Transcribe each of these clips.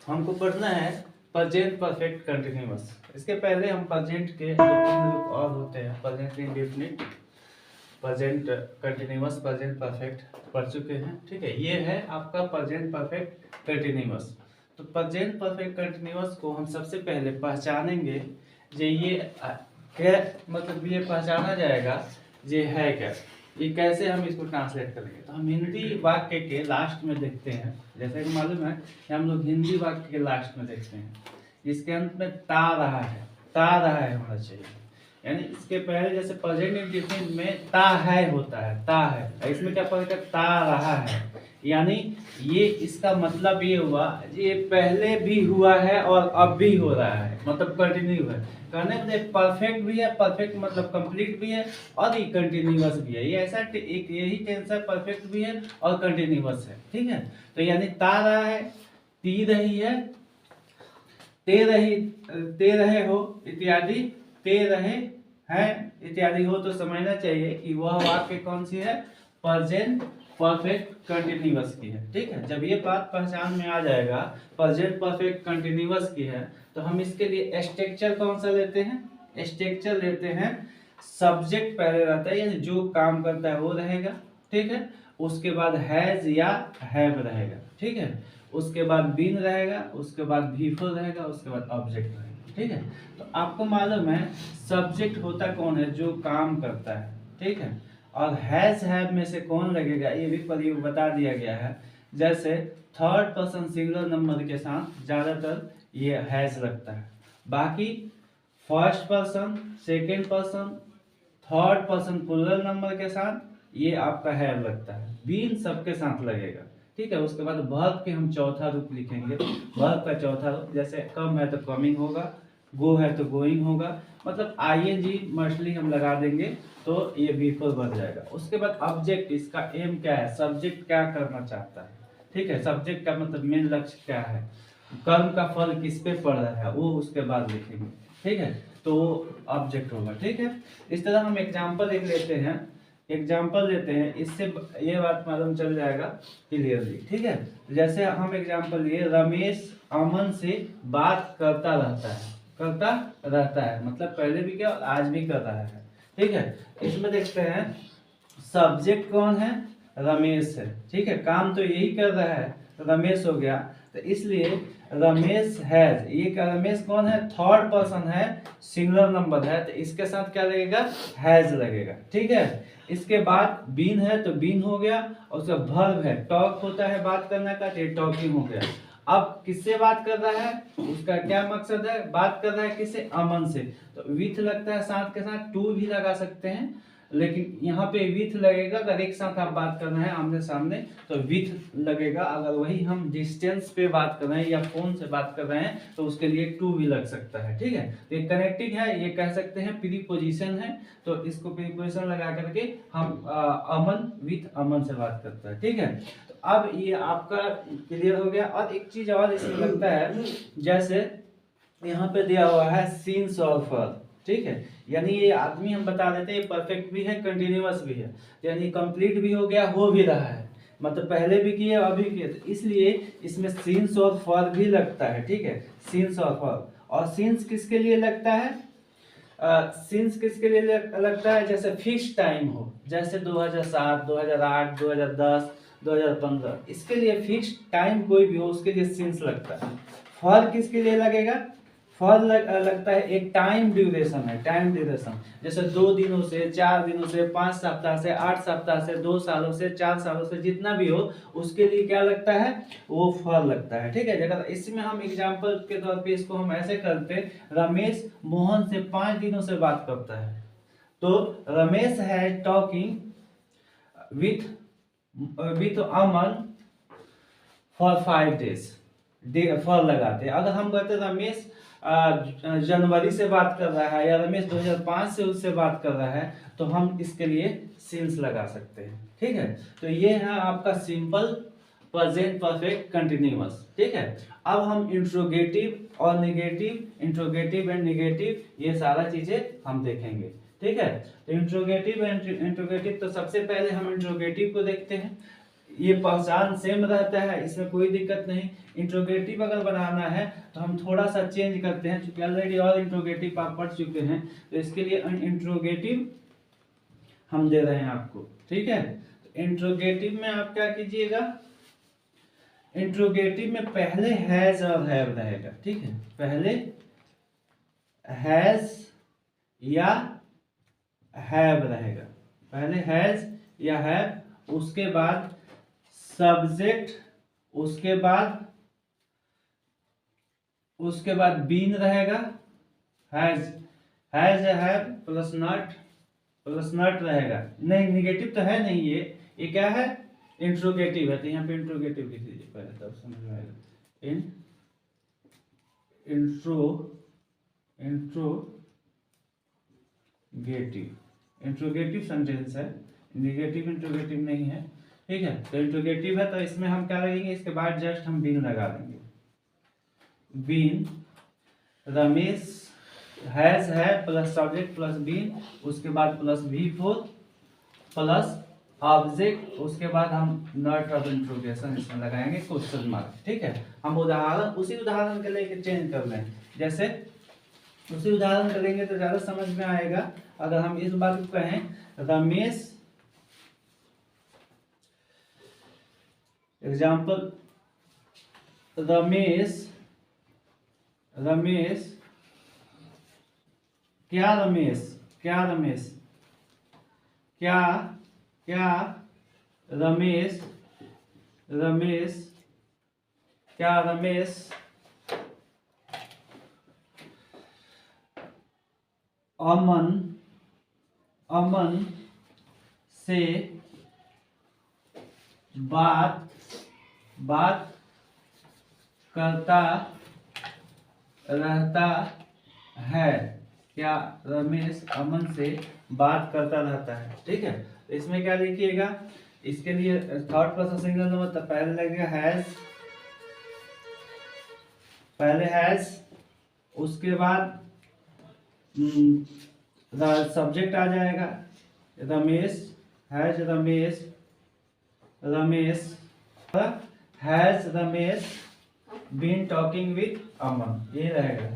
हमको पढ़ना है प्रेजेंट परफेक्ट कंटिन्यूअस। इसके पहले हम प्रेजेंट के जो तीन रूप और होते हैं, present indefinite, present continuous, present perfect पढ़ चुके हैं। ठीक है, ये है आपका प्रेजेंट परफेक्ट कंटिन्यूअस। तो प्रेजेंट परफेक्ट कंटिन्यूअस को हम सबसे पहले पहचानेंगे। ये क्या मतलब ये पहचाना जाएगा ये है क्या, ये कैसे हम इसको ट्रांसलेट करेंगे। तो हम हिंदी वाक्य के लास्ट में देखते हैं, जैसे कि मालूम है कि हम लोग हिंदी वाक्य के लास्ट में देखते हैं, इसके अंत में ता रहा है, ता रहा है होना चाहिए। यानी इसके पहले जैसे प्रेजेंट इंडेफिनिट में ता है होता है, ता है, इसमें क्या पड़ेगा ता रहा है। यानी ये इसका मतलब ये हुआ ये पहले भी हुआ है और अब भी हो रहा है, मतलब कंटिन्यू है। कहने के परफेक्ट भी है, परफेक्ट मतलब कंप्लीट भी है और ये कंटिन्यूअस भी है। ये ऐसा एक यही टेंस है, परफेक्ट भी है और कंटिन्यूअस है। ठीक है, तो यानी ता रहा है, ती रही है, ते रही, ते रहे हो इत्यादि, ते रहे हैं इत्यादि हो, तो समझना चाहिए कि वह वाक्य कौन सी है, प्रेजेंट परफेक्ट कंटिन्यूअस की है। ठीक है, जब ये बात पहचान में आ जाएगा प्रेजेंट परफेक्ट कंटिन्यूअस की है, तो हम इसके लिए स्ट्रक्चर कौन सा लेते हैं, स्ट्रक्चर लेते हैं सब्जेक्ट पहले रहता है, यानी जो काम करता है वो रहेगा। ठीक है, उसके बाद हैज या हैव रहेगा। ठीक है, उसके बाद बीन रहेगा, उसके बाद बीफोर रहेगा, उसके बाद ऑब्जेक्ट रहेगा। ठीक है, तो आपको मालूम है सब्जेक्ट होता कौन है, जो काम करता है। ठीक है, और हैज हैव में से कौन लगेगा ये भी प्रयोग बता दिया गया है। जैसे थर्ड पर्सन सिंगुलर नंबर के साथ ज्यादातर ये हैज लगता है, बाकी first person, second person, third person plural number के साथ ये आपका हैव लगता है। बीन सबके साथ लगेगा। ठीक है, उसके बाद वर्ब के हम चौथा रूप लिखेंगे। वर्ब का चौथा रूप, जैसे कम है तो कमिंग होगा, गो है तो गोइंग होगा, मतलब आईएनजी मछली हम लगा देंगे तो ये बिफोर बन जाएगा। उसके बाद ऑब्जेक्ट, इसका एम क्या है, सब्जेक्ट क्या करना चाहता है। ठीक है, सब्जेक्ट का मतलब मेन लक्ष्य क्या है, कर्म का फल किस पे पड़ रहा है, वो उसके बाद लिखेंगे। ठीक है, तो ऑब्जेक्ट होगा। ठीक है, इस तरह हम एग्जाम्पल एक लेते हैं, एग्जाम्पल लेते हैं, इससे ये बात मालूम चल जाएगा क्लियरली। ठीक है, जैसे हम एग्जाम्पल लिए, रमेश अमन से बात करता रहता है, करता रहता है मतलब पहले भी क्या आज भी कर रहा है। ठीक है, इसमें देखते हैं सब्जेक्ट कौन है, रमेश है। ठीक है, काम तो यही कर रहा है, रमेश हो गया, तो इसलिए रमेश हैज, ये क्या रमेश कौन है, थर्ड पर्सन है, सिंगुलर नंबर है, तो इसके साथ क्या लगेगा, हैज लगेगा। ठीक है, इसके बाद बीन है तो बीन हो गया, और उसका वर्ब है, टॉक होता है बात करने का, तो टॉकिंग हो गया। अब किससे बात कर रहा है, उसका क्या मकसद है, बात कर रहा है किससे, अमन से, तो विथ लगता है, साथ के साथ टू भी लगा सकते हैं, लेकिन यहाँ पे विथ लगेगा अगर एक साथ आप बात कर रहे हैं आमने सामने, तो विथ लगेगा। अगर वही हम डिस्टेंस पे बात कर रहे हैं या फोन से बात कर रहे हैं तो उसके लिए टू भी लग सकता है। ठीक है, तो ये कनेक्टिंग है, ये कह सकते हैं प्रीपोजिशन है, तो इसको प्रीपोजिशन लगा करके हम अमन विथ अमन से बात करता है। ठीक है, तो अब ये आपका क्लियर हो गया। और एक चीज और इसमें लगता है, जैसे यहाँ पे दिया हुआ है सीन्स और फर। ठीक है, यानी ये आदमी हम बता देते हैं परफेक्ट भी है, कंटिन्यूअस भी है, यानी कंप्लीट भी हो गया, हो भी रहा है, मतलब पहले भी किए अभी किए, तो इसलिए इसमें सीन्स और फर भी लगता है। ठीक है, सीन्स और फर, और सीन्स किसके लिए लगता है, सीन्स किसके लिए लगता है, जैसे फिक्स टाइम हो, जैसे 2007, 2008, 2010, 2015, इसके लिए फिक्स टाइम कोई भी हो उसके लिए सीन्स लगता है। फर किसके लिए लगेगा, फल लगता है एक टाइम ड्यूरेशन है, टाइम ड्यूरेशन, जैसे 2 दिनों से, 4 दिनों से, 5 सप्ताह से, 8 सप्ताह से, 2 सालों से, 4 सालों से, जितना भी हो उसके लिए क्या लगता है, वो फल लगता है। ठीक है, जगह इसमें हम एग्जांपल के तौर पे इसको हम ऐसे करते, रमेश मोहन से 5 दिनों से बात करता है, तो रमेश है talking with Aman for 5 days, फल लगाते हैं। अगर हम कहते रमेश जनवरी से बात कर रहा है या रमेश 2005 से उससे बात कर रहा है, तो हम इसके लिए सिंस लगा सकते हैं। ठीक है, तो ये है आपका सिंपल प्रेजेंट परफेक्ट कंटिन्यूअस। ठीक है, अब हम इंट्रोगेटिव और नेगेटिव, इंट्रोगेटिव एंड नेगेटिव, ये सारा चीजें हम देखेंगे। ठीक है, तो इंट्रोगेटिव एंड इंट्रोगेटिव, तो सबसे पहले हम इंट्रोगेटिव को देखते हैं। ये पहचान सेम रहता है, इसमें कोई दिक्कत नहीं। इंट्रोगेटिव अगर बनाना है तो हम थोड़ा सा चेंज करते हैं, क्योंकि ऑलरेडी और इंट्रोगेटिव आप पढ़ चुके हैं, तो इसके लिए इंट्रोगेटिव हम दे रहे हैं आपको, ठीक है। तो इंट्रोगेटिव में आप क्या कीजिएगा, इंट्रोगेटिव में पहले हैज और हैव रहेगा, ठीक है। पहले हैज या हैव रहेगा, पहले हैज या हैव, उसके बाद सब्जेक्ट, उसके बाद बीन रहेगा, हैज हैव प्लस नॉट रहेगा। नहीं, निगेटिव तो है नहीं, ये क्या है, इंट्रोगेटिव है, तो यहाँ पे इंट्रोगेटिव लिख दीजिए पहले, तब समझ में आएगा। इंट्रोगेटिव सेंटेंस है, निगेटिव इंट्रोगेटिव नहीं है, ठीक है। तो इंट्रोगेटिव है, तो इसमें हम क्या लगेंगे, इसके बाद जस्ट हम बीन लगा देंगे। बीन, रमेश हैज है प्लस सब्जेक्ट प्लस बीन, उसके बाद प्लस V4 प्लस ऑब्जेक्ट, उसके बाद हम नॉट ऑफ इंट्रोगेशन इसमें लगाएंगे क्वेश्चन मार्क, ठीक है। हम उसी उदाहरण के लिए चेंज कर लें, जैसे उसी उदाहरण करेंगे तो ज्यादा समझ में आएगा। अगर हम इस बात को कहें, रमेश, एग्जाम्पल, रमेश क्या रमेश अमन से बात करता रहता है। क्या रमेश अमन से बात करता रहता है, ठीक है। तो इसमें क्या लिखिएगा, इसके लिए थर्ड पर्सन सिंगुलर नंबर, तो पहले लगेगा हैज, उसके बाद सब्जेक्ट आ जाएगा Ramesh, has Ramesh been talking with Aman, ये रहेगा।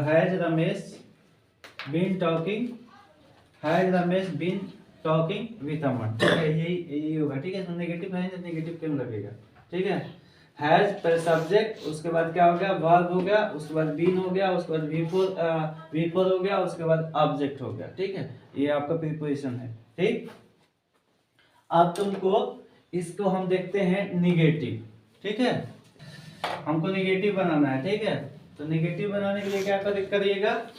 Has Ramesh been talking with Aman, ठीक है। यही होगा, ठीक है। तो नेगेटिव है, नेगेटिव क्यों लगेगा, ठीक है। हैज पर सब्जेक्ट, उसके बाद क्या हो गया, वर्ब हो गया, उसके बाद बीन हो गया, उसके बाद V4 हो गया, उसके बाद ऑब्जेक्ट हो गया, ठीक है। ये आपका प्रीपोजिशन है, ठीक। अब तुमको इसको हम देखते हैं निगेटिव, ठीक है। हमको निगेटिव बनाना है, ठीक है। तो निगेटिव बनाने के लिए क्या करिएगा,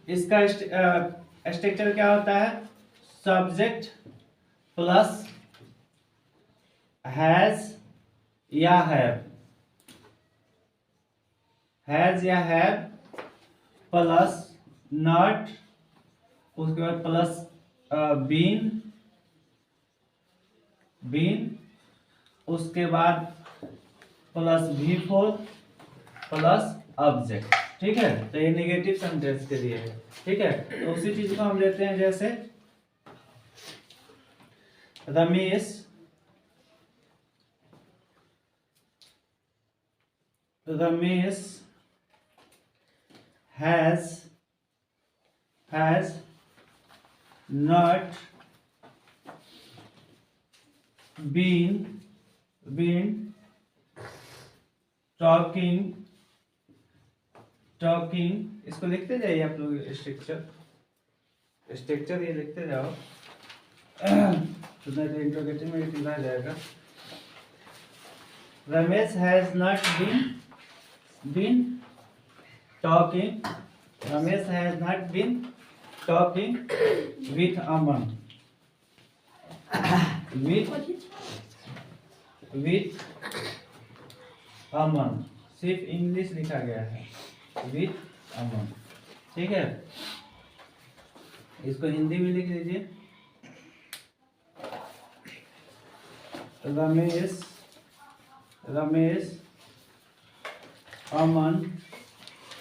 इसका स्ट्रक्चर क्या होता है, सब्जेक्ट प्लस हैज या हैव प्लस नॉट, उसके बाद प्लस बीन, उसके बाद प्लस V4 प्लस ऑब्जेक्ट, ठीक है। तो ये नेगेटिव सेंटेंस के लिए है, ठीक है। तो उसी चीज को हम लेते हैं, जैसे Ramesh has not been talking, इसको लिखते जाइए आप लोग, स्ट्रक्चर ये लिखते जाओ, तो इंट्रोगेटिव में लिखा जाएगा। Ramesh has not been talking with Aman, सिर्फ इंग्लिश लिखा गया है, विथ अमन, ठीक है। इसको हिंदी में लिख लीजिए, रमेश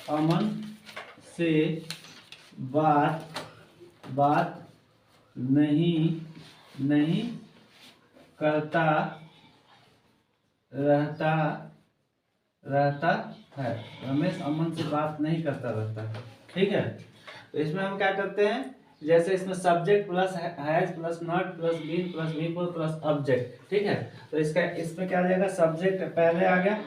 अमन से बात नहीं करता रहता रहता है। रमेश अमन से बात नहीं करता रहता है। ठीक है, तो इसमें हम क्या करते हैं, जैसे इसमें subject plus has plus not plus been plus V four plus object. ठीक है, तो इसमें क्या आ जाएगा, सब्जेक्ट पहले आ गया,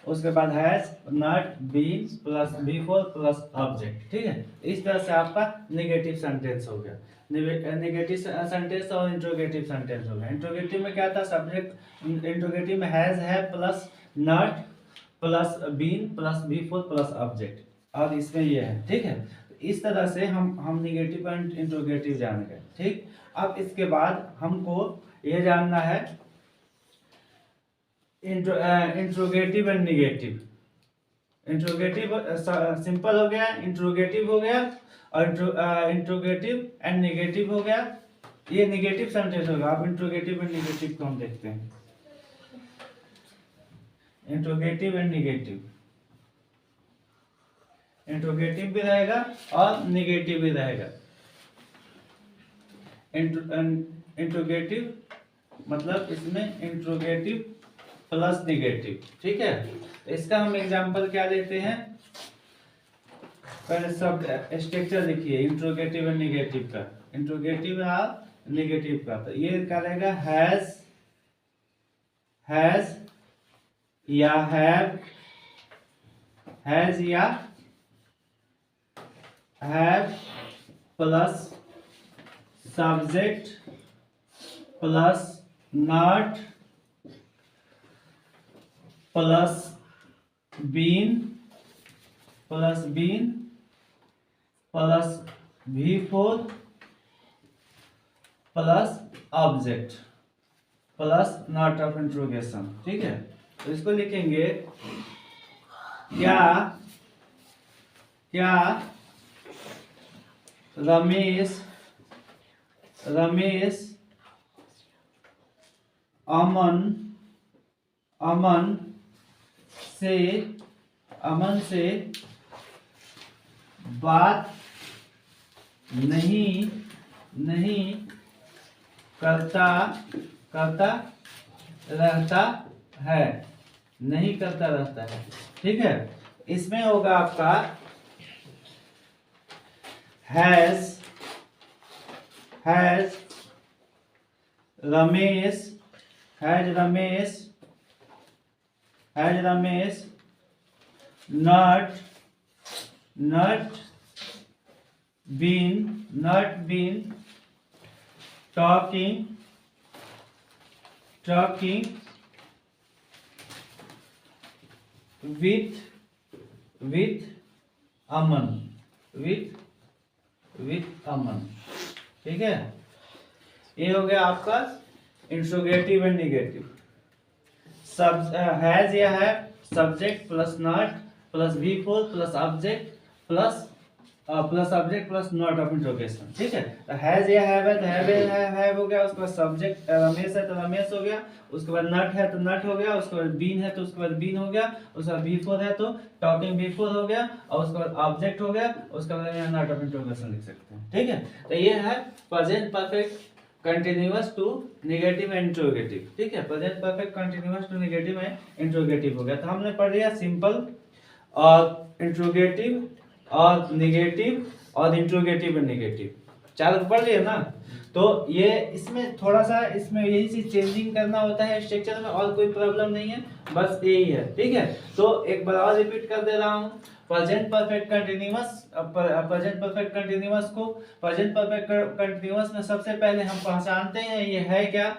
उसके बाद has not been plus V four plus object. ठीक है, इस तरह से आपका नेगेटिव सेंटेंस हो गया। नेगेटिव सेंटेंस और इंट्रोगेटिव सेंटेंस हो गया। इंट्रोगेटिव में क्या था, सब्जेक्ट इंट्रोगेटिव में हैज है plus not plus been plus V four plus object, और इसमें ये है। ठीक है, इस तरह से हम निगेटिव एंड इंट्रोगेटिव जान गए। ठीक, अब इसके बाद हमको ये जानना है interrogative and negative. Interrogative simple हो गया, इंट्रोगेटिव हो गया, और इंट्रोगेटिव एंड निगेटिव हो गया। ये निगेटिव सेंटेंस होगा। अब इंट्रोगेटिव एंड निगेटिव को हम देखते हैं। इंट्रोगेटिव एंड निगेटिव, इंट्रोगेटिव भी रहेगा और निगेटिव भी रहेगा। इंट्रोगेटिव मतलब इसमें इंट्रोगेटिव प्लस निगेटिव। ठीक है, तो इसका हम एग्जांपल क्या लेते हैं, पहले सब स्ट्रक्चर लिखिए इंट्रोगेटिव एंड निगेटिव का। इंट्रोगेटिव और निगेटिव का, तो ये क्या रहेगा, हैज या हैव, हैज या have plus subject plus not plus been plus V four plus object plus note of interrogation. ठीक है, तो इसको लिखेंगे, क्या रमेश अमन से बात नहीं करता रहता है, नहीं करता रहता है। ठीक है, इसमें होगा आपका has Ramesh not been talking with Aman. ठीक है, ये हो गया आपका इंट्रोगेटिव एंड निगेटिव। सब हैज या है subject plus not plus V four plus object plus object plus note of interrogation. ठीक है, तो हैज या हैव हो गया, उसके बाद सब्जेक्ट रमेश है तो रमेश हो गया, उसके बाद नॉट है तो नॉट हो गया, उसके बाद बीन है तो उसके बाद बीन हो गया, उसके बाद बी फोर है तो टॉकिंग बी फोर हो गया, और उसके बाद ऑब्जेक्ट हो गया, उसके बाद यहाँ नॉट ऑफ इंट्रोगेशन लिख सकते हैं। ठीक है, तो ये है present perfect continuous to negative and interrogative. ठीक है, present perfect continuous to negative and interrogative हो गया। तो हमने पढ़ लिया सिंपल और इंट्रोगेटिव और निगेटिव और इंट्रोगेटिव एंड नेगेटिव, चार पढ़ लिए ना। तो ये इसमें थोड़ा सा इसमें यही चीज चेंजिंग करना होता है स्ट्रक्चर में, और कोई प्रॉब्लम नहीं है, बस यही है। ठीक है, तो एक बार और रिपीट कर दे रहा हूँ। प्रेजेंट परफेक्ट कंटिन्यूअस को प्रेजेंट परफेक्ट कंटिन्यूअस में सबसे पहले हम पहचानते हैं ये है क्या।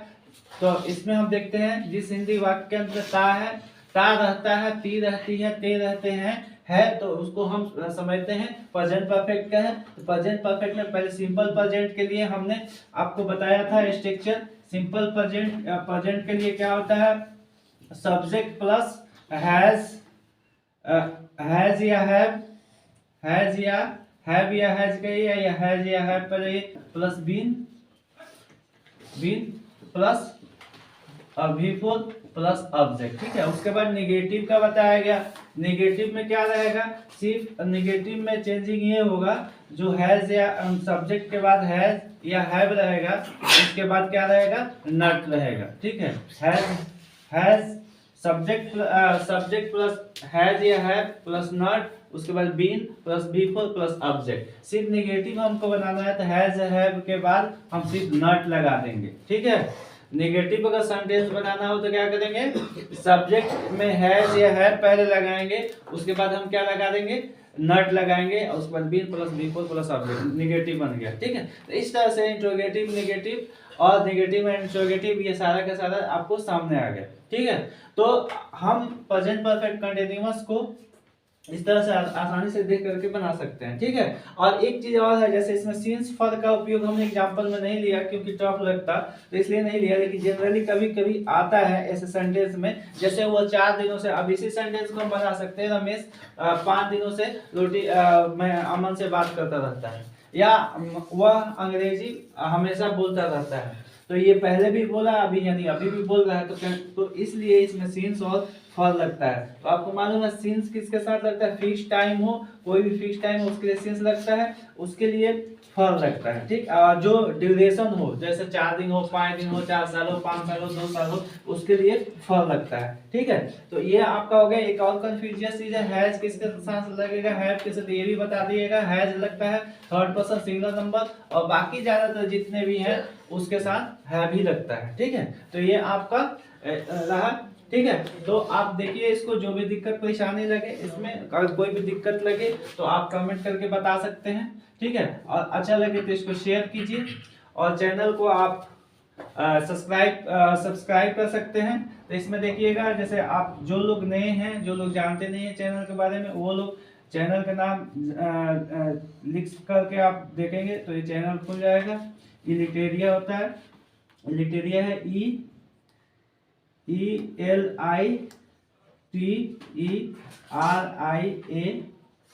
तो इसमें हम देखते हैं जिस हिंदी वाक्य के अंदर ता है, ता रहता है, ती रहती है, ते रहते हैं, है, तो उसको हम समझते हैं प्रेजेंट परफेक्ट का है। तो प्रेजेंट परफेक्ट में पहले सिंपल प्रेजेंट के लिए हमने आपको बताया था स्ट्रक्चर। सिंपल प्रेजेंट के लिए क्या होता है, सब्जेक्ट प्लस हैज या हैज या हैव या हैज का या हैज या हैव पर plus been plus V4 plus object, ठीक है। उसके बाद नेगेटिव का बताया गया, नेगेटिव में क्या रहेगा, सिर्फ नेगेटिव में चेंजिंग ये होगा जो हैज या सब्जेक्ट के बाद हैज या हैव रहेगा, उसके बाद क्या रहेगा, नॉट रहेगा, ठीक है। हैज सब्जेक्ट प्लस हैज या हैव प्लस नॉट, उसके बाद been plus V4 plus object. सिर्फ नेगेटिव हमको बनाना है तो हैज हैव के बाद हम सिर्फ नॉट लगा देंगे, ठीक है। नेगेटिव अगर सेंटेंस बनाना हो तो क्या करेंगे, सब्जेक्ट में हैज या हैव पहले लगाएंगे, उसके बाद हम क्या लगा देंगे, नॉट लगाएंगे, और उसके बाद been plus V4 plus object, negative बन गया, ठीक है। तो इस तरह से इंट्रोगेटिव, नेगेटिव और नेगेटिव एंड इंट्रोगेटिव ये सारा का सारा आपको सामने आ गया, ठीक है। तो हम प्रेजेंट परफेक्ट कंटीन्यूअस को इस तरह से आसानी से देख करके बना सकते हैं, ठीक है। और एक चीज और है, जैसे इसमें सिंस फॉर का उपयोग हमने एग्जांपल में नहीं लिया क्योंकि टफ लगता, तो इसलिए नहीं लिया, लेकिन जनरली कभी कभी आता है ऐसे सेंटेंस में, जैसे वो 4 दिनों से, अब इसी सेंटेंस को हम बना सकते हैं, रमेश 5 दिनों से रोटी मैं अमन से बात करता रहता है, या वह अंग्रेजी हमेशा बोलता रहता है। तो ये पहले भी बोला, अभी यानी अभी भी बोल रहा है, तो इसलिए इसमें सिंस और फॉर लगता है। तो आपको मालूम है सिंस किसके साथ लगता है, फिक्स टाइम हो, कोई भी फिक्स टाइम हो उसके लिए सिंस लगता है, उसके लिए फॉर लगता है, ठीक। जो ड्यूरेशन हो, जैसे 4 दिन हो, 5 दिन हो, 4 साल हो, 5 साल हो, 2 साल हो, उसके लिए फॉर लगता है, ठीक है। तो ये आपका हो गया। एक और कंफ्यूजन चीज है, हैज किसके साथ लगेगा, हैव किसके, तो ये भी बता दिएगा। हैज लगता है थर्ड पर्सन सिंगुलर नंबर, और बाकी ज्यादातर जितने भी हैं उसके साथ हैव ही लगता है, ठीक है। तो ये आपका रहा, ठीक है। तो आप देखिए इसको, जो भी दिक्कत परेशानी लगे इसमें, अगर कोई भी दिक्कत लगे तो आप कमेंट करके बता सकते हैं, ठीक है। और अच्छा लगे तो इसको शेयर कीजिए, और चैनल को आप सब्सक्राइब कर सकते हैं। तो इसमें देखिएगा, जैसे आप जो लोग नए हैं, जो लोग जानते नहीं है चैनल के बारे में, वो लोग चैनल का नाम लिख करके आप देखेंगे तो ये चैनल खुल जाएगा। इलिटेरिया होता है, इलिटेरिया है ELITERIA,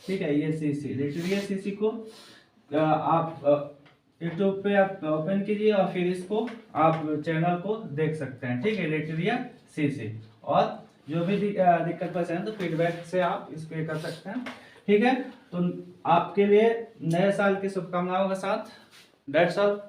ठीक है। ये CC लिटरेरिया CC को आप यूट्यूब पे आप ओपन कीजिए, और फिर इसको आप चैनल को देख सकते हैं, ठीक है, लिटरेरिया CC। और जो भी दिक्कत परेशानी तो फीडबैक से आप इसको कर सकते हैं, ठीक है। तो आपके लिए नए साल की शुभकामनाओं के साथ, दैट्स ऑल।